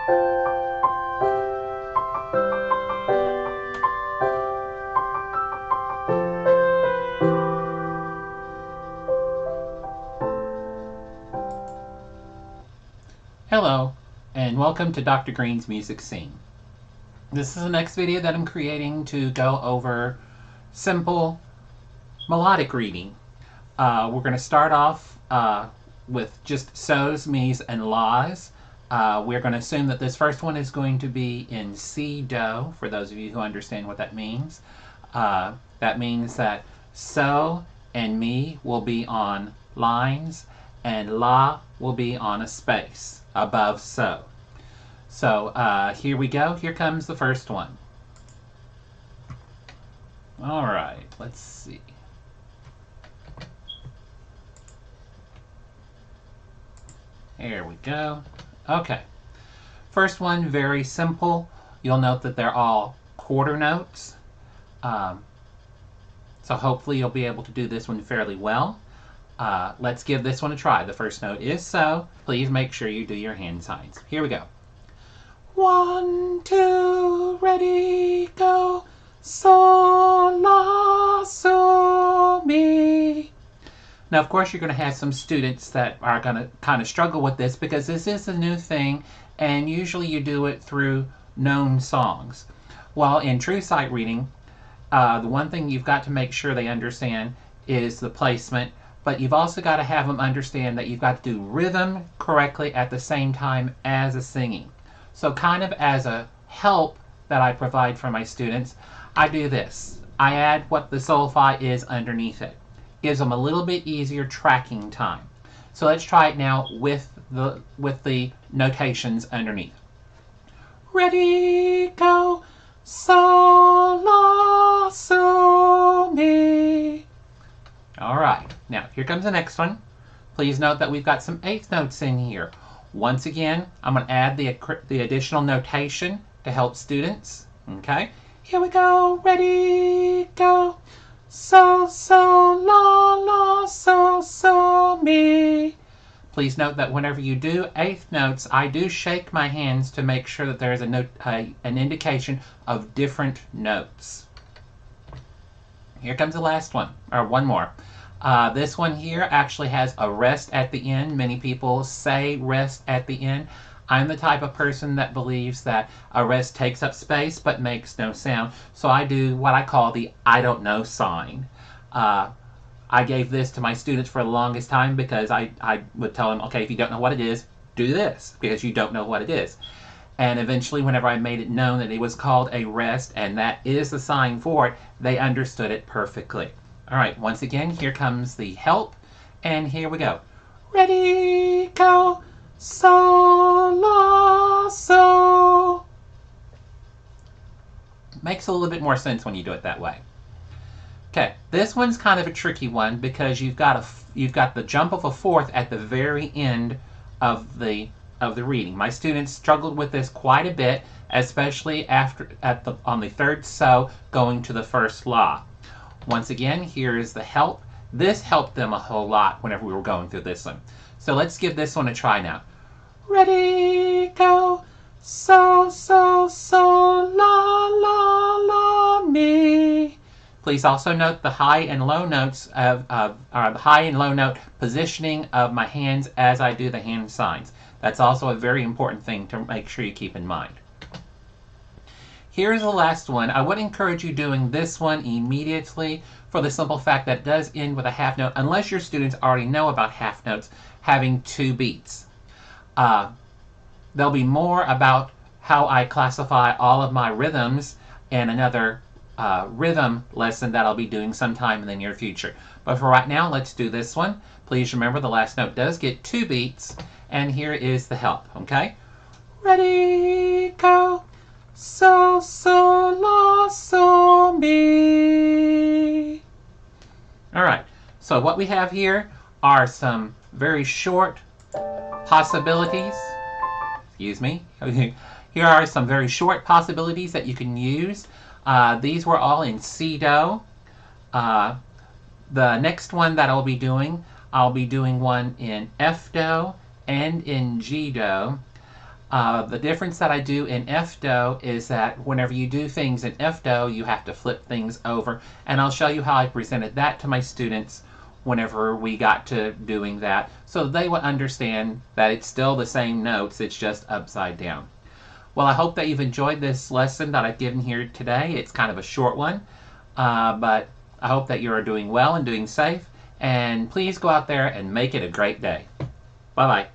Hello, and welcome to Dr. Green's Music Scene. This is the next video that I'm creating to go over simple melodic reading. We're going to start off with just so's, me's, and la's. We're going to assume that this first one is going to be in C, do, for those of you who understand what that means. That means that so and me will be on lines, and la will be on a space above so. So here we go. Here comes the first one. All right, let's see. Here we go. Okay. First one, very simple. You'll note that they're all quarter notes. So hopefully you'll be able to do this one fairly well. Let's give this one a try. The first note is so. Please make sure you do your hand signs. Here we go. 1, 2, ready, go. So, la, so, mi. Now, of course, you're going to have some students that are going to kind of struggle with this because this is a new thing, and usually you do it through known songs. While in true sight reading, the one thing you've got to make sure they understand is the placement, but you've also got to have them understand that you've got to do rhythm correctly at the same time as the singing. So kind of as a help that I provide for my students, I do this. I add what the solfa is underneath it. Gives them a little bit easier tracking time. So let's try it now with the notations underneath. Ready, go, so, la, so, mi. All right, now here comes the next one. Please note that we've got some eighth notes in here. Once again, I'm going to add the additional notation to help students. Okay, here we go. Ready, go. So, so, la, la, so, so, mi. Please note that whenever you do eighth notes, I do shake my hands to make sure that there is an indication of different notes. Here comes the last one, or one more. This one here actually has a rest at the end. Many people say rest at the end. I'm the type of person that believes that a rest takes up space but makes no sound. So I do what I call the I don't know sign. I gave this to my students for the longest time because I would tell them, okay, if you don't know what it is, do this because you don't know what it is. And eventually, whenever I made it known that it was called a rest and that is the sign for it, they understood it perfectly. All right, once again, here comes the help, and here we go. Ready, go, so, la, so. Makes a little bit more sense when you do it that way. Okay, this one's kind of a tricky one because you've got the jump of a fourth at the very end of the reading. My students struggled with this quite a bit, especially on the third so going to the first la. Once again, here is the help. This helped them a whole lot whenever we were going through this one. So let's give this one a try now. Ready, go, so, so, so, la, la, la, mi. Please also note the high and low notes the high and low note positioning of my hands as I do the hand signs. That's also a very important thing to make sure you keep in mind. Here's the last one. I would encourage you doing this one immediately for the simple fact that it does end with a half note, unless your students already know about half notes having 2 beats. There'll be more about how I classify all of my rhythms in another rhythm lesson that I'll be doing sometime in the near future. But for right now, let's do this one. Please remember the last note does get 2 beats, and here is the help, okay? Ready, go. So, so, la, so, mi. All right, so what we have here are some very short possibilities. Excuse me. Here are some very short possibilities that you can use. These were all in C-do. The next one that I'll be doing one in F-do and in G-do. The difference that I do in FDO is that whenever you do things in FDO, you have to flip things over. And I'll show you how I presented that to my students whenever we got to doing that, so they would understand that it's still the same notes, it's just upside down. Well, I hope that you've enjoyed this lesson that I've given here today. It's kind of a short one, but I hope that you are doing well and doing safe. And please go out there and make it a great day. Bye-bye.